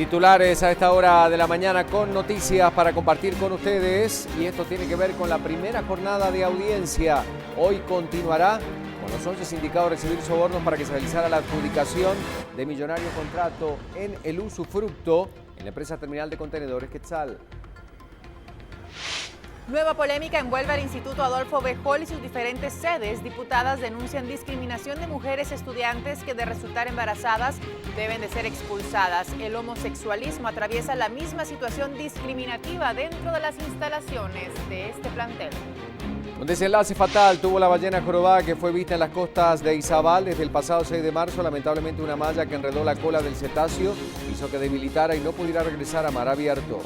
Titulares a esta hora de la mañana con noticias para compartir con ustedes, y esto tiene que ver con la primera jornada de audiencia. Hoy continuará con los 11 sindicados recibir sobornos para que se realizara la adjudicación de millonario contrato en el usufructo en la empresa terminal de contenedores Quetzal. Nueva polémica envuelve al Instituto Adolfo B. Hall y sus diferentes sedes. Diputadas denuncian discriminación de mujeres estudiantes que de resultar embarazadas deben de ser expulsadas. El homosexualismo atraviesa la misma situación discriminativa dentro de las instalaciones de este plantel. Un desenlace fatal tuvo la ballena jorobada que fue vista en las costas de Izabal desde el pasado 6 de marzo. Lamentablemente una malla que enredó la cola del cetáceo hizo que debilitara y no pudiera regresar a mar abierto.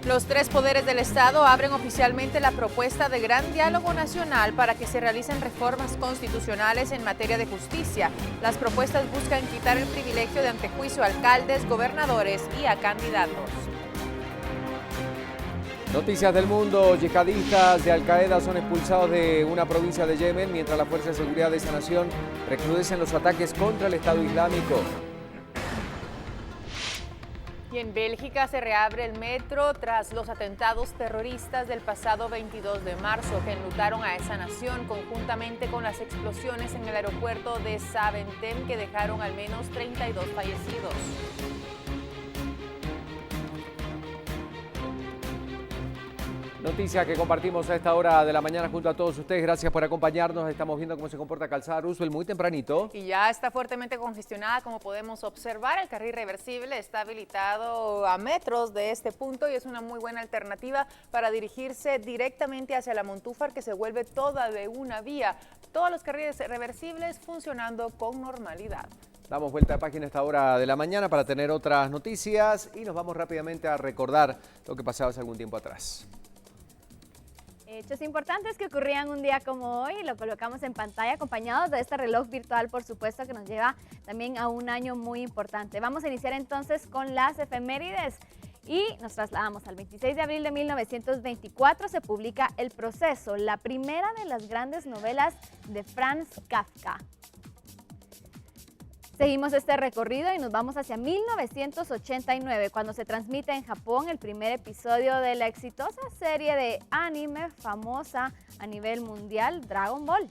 Los tres poderes del Estado abren oficialmente la propuesta de gran diálogo nacional para que se realicen reformas constitucionales en materia de justicia. Las propuestas buscan quitar el privilegio de antejuicio a alcaldes, gobernadores y a candidatos. Noticias del mundo. Yihadistas de Al-Qaeda son expulsados de una provincia de Yemen, mientras las fuerzas de seguridad de esa nación recrudecen los ataques contra el Estado Islámico. Y en Bélgica se reabre el metro tras los atentados terroristas del pasado 22 de marzo que enlutaron a esa nación, conjuntamente con las explosiones en el aeropuerto de Zaventem que dejaron al menos 32 fallecidos. Noticias que compartimos a esta hora de la mañana junto a todos ustedes. Gracias por acompañarnos. Estamos viendo cómo se comporta Calzada Roosevelt muy tempranito. Y ya está fuertemente congestionada, como podemos observar. El carril reversible está habilitado a metros de este punto y es una muy buena alternativa para dirigirse directamente hacia la Montúfar, que se vuelve toda de una vía. Todos los carriles reversibles funcionando con normalidad. Damos vuelta de página a esta hora de la mañana para tener otras noticias y nos vamos rápidamente a recordar lo que pasaba hace algún tiempo atrás. Hechos importantes que ocurrían un día como hoy, lo colocamos en pantalla acompañados de este reloj virtual, por supuesto, que nos lleva también a un año muy importante. Vamos a iniciar entonces con las efemérides y nos trasladamos al 26 de abril de 1924, se publica El Proceso, la primera de las grandes novelas de Franz Kafka. Seguimos este recorrido y nos vamos hacia 1989, cuando se transmite en Japón el primer episodio de la exitosa serie de anime famosa a nivel mundial, Dragon Ball.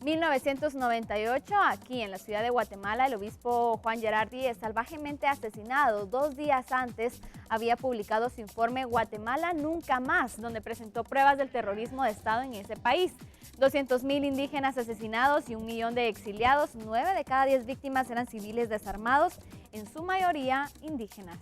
1998, aquí en la ciudad de Guatemala, el obispo Juan Gerardi es salvajemente asesinado. 2 días antes había publicado su informe Guatemala Nunca Más, donde presentó pruebas del terrorismo de Estado en ese país. 200,000 indígenas asesinados y 1 millón de exiliados. 9 de cada 10 víctimas eran civiles desarmados, en su mayoría indígenas.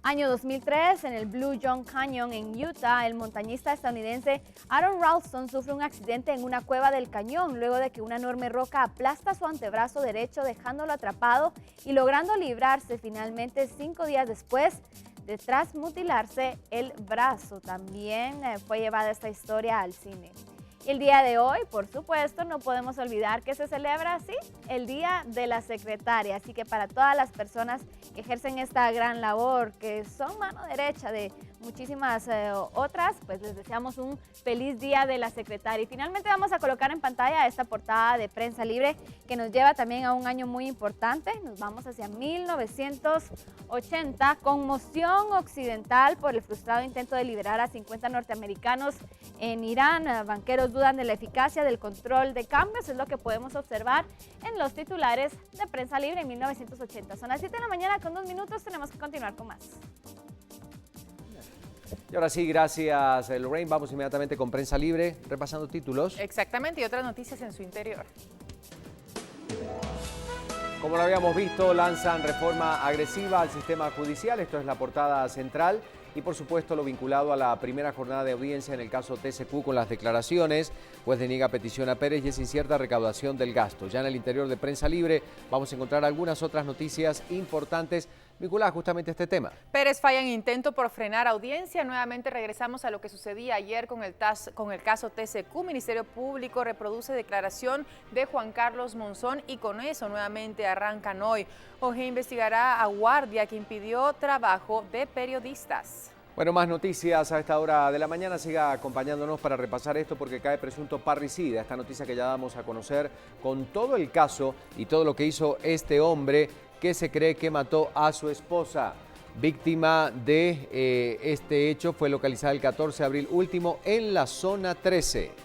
Año 2003, en el Blue John Canyon en Utah, el montañista estadounidense Aaron Ralston sufre un accidente en una cueva del cañón luego de que una enorme roca aplasta su antebrazo derecho, dejándolo atrapado y logrando librarse finalmente 5 días después de tras mutilarse el brazo. También fue llevada esta historia al cine. Y el día de hoy, por supuesto, no podemos olvidar que se celebra así el Día de la Secretaria. Así que para todas las personas que ejercen esta gran labor, que son mano derecha de muchísimas otras, pues les deseamos un feliz Día de la Secretaria. Y finalmente vamos a colocar en pantalla esta portada de Prensa Libre que nos lleva también a un año muy importante. Nos vamos hacia 1980, conmoción occidental por el frustrado intento de liberar a 50 norteamericanos en Irán. Banqueros dudan de la eficacia del control de cambios, es lo que podemos observar en los titulares de Prensa Libre en 1980. Son las 7 de la mañana con 2 minutos, tenemos que continuar con más. Y ahora sí, gracias Lorraine. Vamos inmediatamente con Prensa Libre, repasando títulos. Exactamente, y otras noticias en su interior. Como lo habíamos visto, lanzan reforma agresiva al sistema judicial. Esto es la portada central. Y por supuesto lo vinculado a la primera jornada de audiencia en el caso TCQ con las declaraciones, pues deniega petición a Pérez y es incierta recaudación del gasto. Ya en el interior de Prensa Libre vamos a encontrar algunas otras noticias importantes vinculadas justamente a este tema. Pérez falla en intento por frenar audiencia. Nuevamente regresamos a lo que sucedía ayer con el caso TCQ. Ministerio Público reproduce declaración de Juan Carlos Monzón y con eso nuevamente arrancan hoy. OJ investigará a guardia que impidió trabajo de periodistas. Bueno, más noticias a esta hora de la mañana. Siga acompañándonos para repasar esto porque cae presunto parricida. Esta noticia que ya damos a conocer con todo el caso y todo lo que hizo este hombre que se cree que mató a su esposa. Víctima de este hecho fue localizada el 14 de abril último en la zona 13.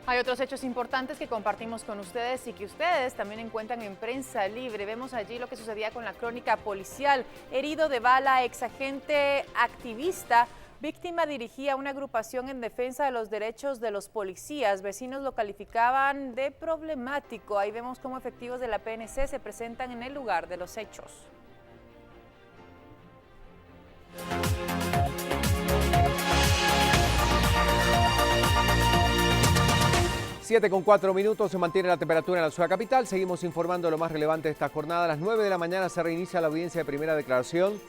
Hay otros hechos importantes que compartimos con ustedes y que ustedes también encuentran en Prensa Libre. Vemos allí lo que sucedía con la crónica policial. Herido de bala, exagente activista, víctima dirigía una agrupación en defensa de los derechos de los policías. Vecinos lo calificaban de problemático. Ahí vemos cómo efectivos de la PNC se presentan en el lugar de los hechos. 7:04 se mantiene la temperatura en la ciudad capital. Seguimos informando lo más relevante de esta jornada. A las 9 de la mañana se reinicia la audiencia de primera declaración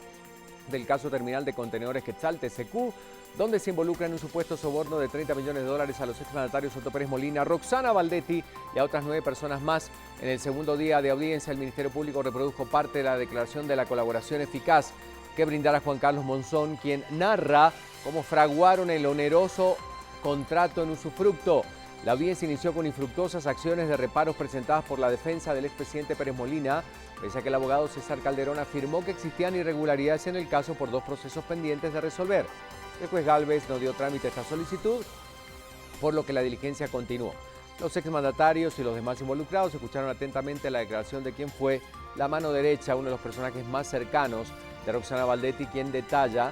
del caso terminal de contenedores Quetzal TCQ, donde se involucra en un supuesto soborno de $30 millones a los exmandatarios Otto Pérez Molina, Roxana Valdetti y a otras 9 personas más. En el segundo día de audiencia, el Ministerio Público reprodujo parte de la declaración de la colaboración eficaz que brindara Juan Carlos Monzón, quien narra cómo fraguaron el oneroso contrato en usufructo. La audiencia inició con infructuosas acciones de reparos presentadas por la defensa del expresidente Pérez Molina, pese a que el abogado César Calderón afirmó que existían irregularidades en el caso por 2 procesos pendientes de resolver. El juez Gálvez no dio trámite a esta solicitud, por lo que la diligencia continuó. Los exmandatarios y los demás involucrados escucharon atentamente la declaración de quien fue la mano derecha, uno de los personajes más cercanos de Roxana Valdetti, quien detalla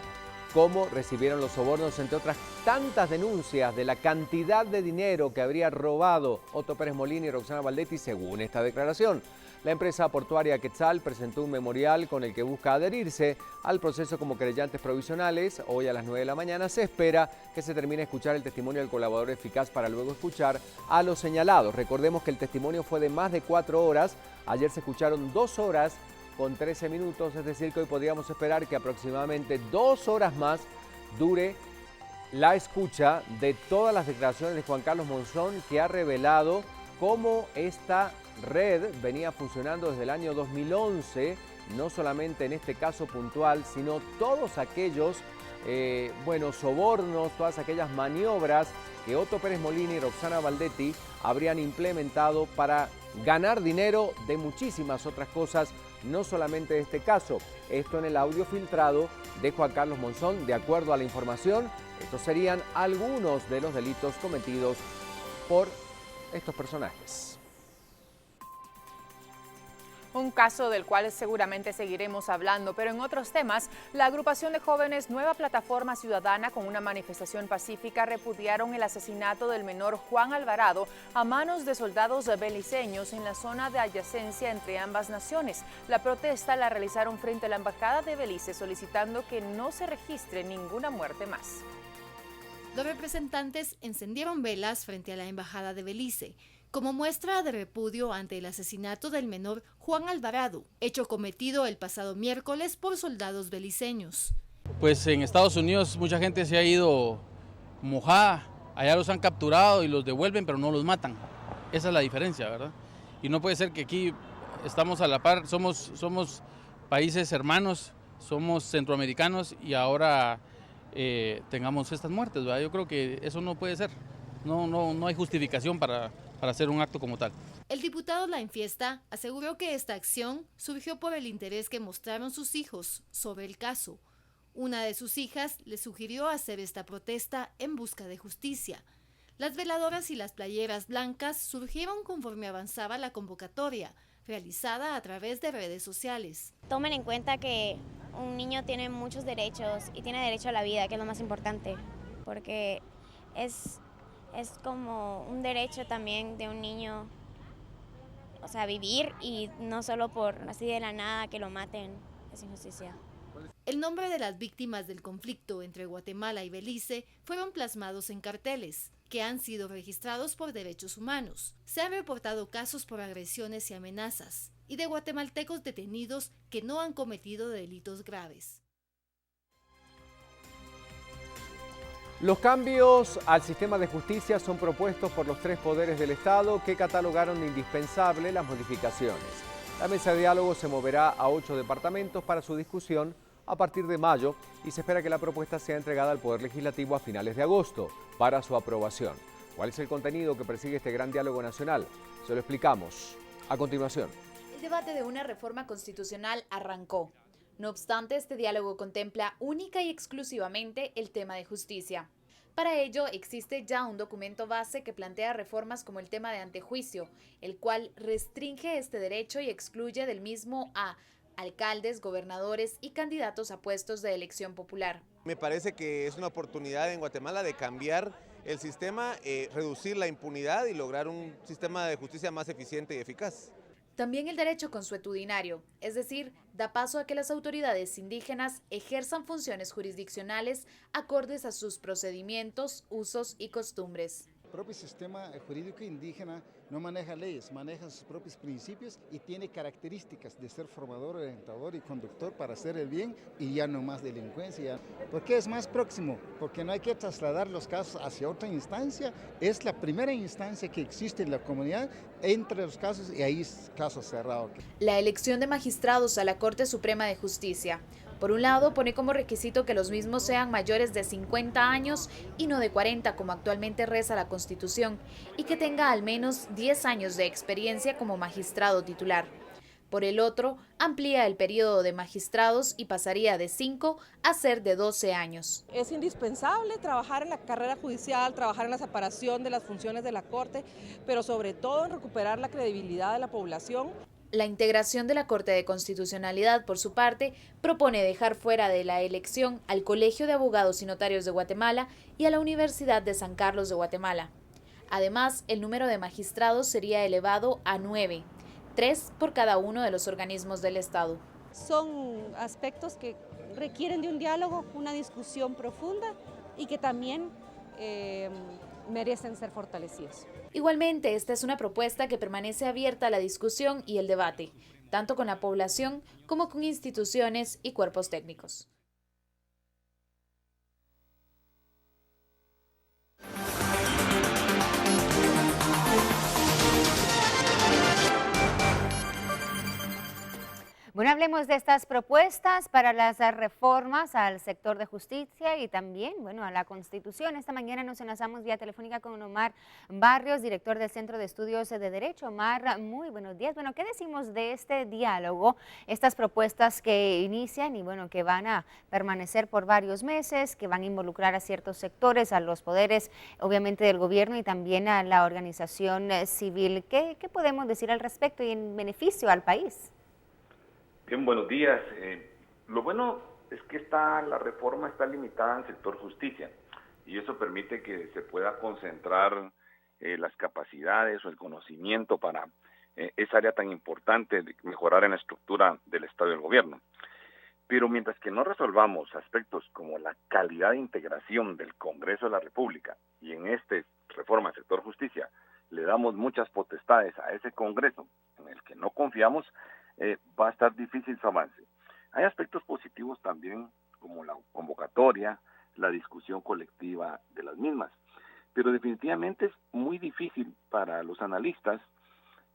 cómo recibieron los sobornos, entre otras tantas denuncias de la cantidad de dinero que habría robado Otto Pérez Molina y Roxana Valdetti, según esta declaración. La empresa portuaria Quetzal presentó un memorial con el que busca adherirse al proceso como querellantes provisionales. Hoy a las 9 de la mañana se espera que se termine de escuchar el testimonio del colaborador eficaz para luego escuchar a los señalados. Recordemos que el testimonio fue de más de 4 horas. Ayer se escucharon 2 horas con 13 minutos, es decir que hoy podríamos esperar que aproximadamente 2 horas más dure la escucha de todas las declaraciones de Juan Carlos Monzón, que ha revelado cómo esta red venía funcionando desde el año 2011, no solamente en este caso puntual, sino todos aquellos sobornos, todas aquellas maniobras que Otto Pérez Molina y Roxana Valdetti habrían implementado para ganar dinero de muchísimas otras cosas, no solamente de este caso. Esto en el audio filtrado de Juan Carlos Monzón. De acuerdo a la información, estos serían algunos de los delitos cometidos por estos personajes. Un caso del cual seguramente seguiremos hablando, pero en otros temas, la agrupación de jóvenes Nueva Plataforma Ciudadana, con una manifestación pacífica, repudiaron el asesinato del menor Juan Alvarado a manos de soldados beliceños en la zona de adyacencia entre ambas naciones. La protesta la realizaron frente a la Embajada de Belice, solicitando que no se registre ninguna muerte más. Los representantes encendieron velas frente a la Embajada de Belice, como muestra de repudio ante el asesinato del menor Juan Alvarado, hecho cometido el pasado miércoles por soldados beliceños. Pues en Estados Unidos mucha gente se ha ido mojada, allá los han capturado y los devuelven, pero no los matan. Esa es la diferencia, ¿verdad? Y no puede ser que aquí estamos a la par, somos países hermanos, somos centroamericanos y ahora tengamos estas muertes, ¿verdad? Yo creo que eso no puede ser, no hay justificación para hacer un acto como tal. El diputado Lain Fiesta aseguró que esta acción surgió por el interés que mostraron sus hijos sobre el caso. Una de sus hijas le sugirió hacer esta protesta en busca de justicia. Las veladoras y las playeras blancas surgieron conforme avanzaba la convocatoria, realizada a través de redes sociales. Tomen en cuenta que un niño tiene muchos derechos y tiene derecho a la vida, que es lo más importante, porque es como un derecho también de un niño, o sea, vivir, y no solo por así de la nada que lo maten, es injusticia. El nombre de las víctimas del conflicto entre Guatemala y Belice fueron plasmados en carteles, que han sido registrados por Derechos Humanos. Se han reportado casos por agresiones y amenazas, y de guatemaltecos detenidos que no han cometido delitos graves. Los cambios al sistema de justicia son propuestos por los 3 poderes del Estado, que catalogaron de indispensable las modificaciones. La mesa de diálogo se moverá a 8 departamentos para su discusión a partir de mayo y se espera que la propuesta sea entregada al Poder Legislativo a finales de agosto para su aprobación. ¿Cuál es el contenido que persigue este gran diálogo nacional? Se lo explicamos a continuación. El debate de una reforma constitucional arrancó. No obstante, este diálogo contempla única y exclusivamente el tema de justicia. Para ello, existe ya un documento base que plantea reformas como el tema de antejuicio, el cual restringe este derecho y excluye del mismo a alcaldes, gobernadores y candidatos a puestos de elección popular. Me parece que es una oportunidad en Guatemala de cambiar el sistema, reducir la impunidad y lograr un sistema de justicia más eficiente y eficaz. También el derecho consuetudinario, es decir, da paso a que las autoridades indígenas ejerzan funciones jurisdiccionales acordes a sus procedimientos, usos y costumbres. El propio sistema jurídico indígena no maneja leyes, maneja sus propios principios y tiene características de ser formador, orientador y conductor para hacer el bien y ya no más delincuencia. ¿Por qué es más próximo? Porque no hay que trasladar los casos hacia otra instancia, es la primera instancia que existe en la comunidad entre los casos y ahí es caso cerrado. La elección de magistrados a la Corte Suprema de Justicia. Por un lado, pone como requisito que los mismos sean mayores de 50 años y no de 40, como actualmente reza la Constitución, y que tenga al menos 10 años de experiencia como magistrado titular. Por el otro, amplía el periodo de magistrados y pasaría de 5 a ser de 12 años. Es indispensable trabajar en la carrera judicial, trabajar en la separación de las funciones de la Corte, pero sobre todo en recuperar la credibilidad de la población. La integración de la Corte de Constitucionalidad, por su parte, propone dejar fuera de la elección al Colegio de Abogados y Notarios de Guatemala y a la Universidad de San Carlos de Guatemala. Además, el número de magistrados sería elevado a 9, 3 por cada uno de los organismos del Estado. Son aspectos que requieren de un diálogo, una discusión profunda y que también merecen ser fortalecidos. Igualmente, esta es una propuesta que permanece abierta a la discusión y el debate, tanto con la población como con instituciones y cuerpos técnicos. Bueno, hablemos de estas propuestas para las reformas al sector de justicia y también, bueno, a la Constitución. Esta mañana nos enlazamos vía telefónica con Omar Barrios, director del Centro de Estudios de Derecho. Omar, muy buenos días. Bueno, ¿qué decimos de este diálogo, estas propuestas que inician y, bueno, que van a permanecer por varios meses, que van a involucrar a ciertos sectores, a los poderes, obviamente, del gobierno y también a la organización civil? ¿Qué podemos decir al respecto y en beneficio al país? Bien, buenos días. Lo bueno es que la reforma está limitada al sector justicia y eso permite que se pueda concentrar las capacidades o el conocimiento para esa área tan importante de mejorar en la estructura del Estado y del gobierno. Pero mientras que no resolvamos aspectos como la calidad de integración del Congreso de la República y en esta reforma al sector justicia le damos muchas potestades a ese Congreso en el que no confiamos, va a estar difícil su avance. Hay aspectos positivos también, como la convocatoria, la discusión colectiva de las mismas, pero definitivamente es muy difícil para los analistas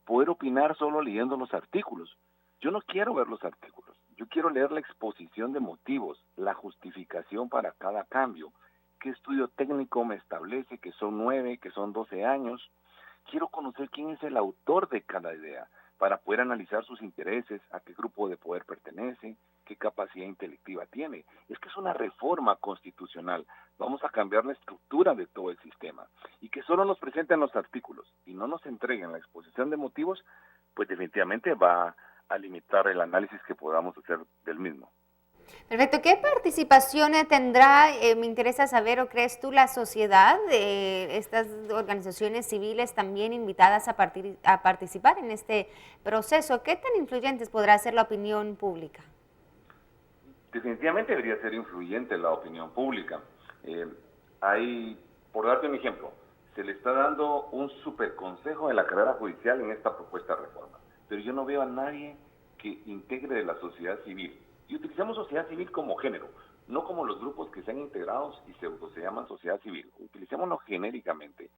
poder opinar solo leyendo los artículos. Yo no quiero ver los artículos, yo quiero leer la exposición de motivos, la justificación para cada cambio, qué estudio técnico me establece que son 9, que son 12 años. Quiero conocer quién es el autor de cada idea, para poder analizar sus intereses, a qué grupo de poder pertenece, qué capacidad intelectiva tiene. Es que es una reforma constitucional. Vamos a cambiar la estructura de todo el sistema. Y que solo nos presenten los artículos y no nos entreguen la exposición de motivos, pues definitivamente va a limitar el análisis que podamos hacer del mismo. Perfecto. ¿Qué participación tendrá, me interesa saber, o crees tú, la sociedad, estas organizaciones civiles también invitadas a participar en este proceso? ¿Qué tan influyentes podrá ser la opinión pública? Definitivamente debería ser influyente la opinión pública. Por darte un ejemplo, se le está dando un superconsejo de la carrera judicial en esta propuesta de reforma, pero yo no veo a nadie que integre de la sociedad civil. Y utilizamos sociedad civil como género, no como los grupos que se han integrado y se llaman sociedad civil. Utilicémoslo genéricamente.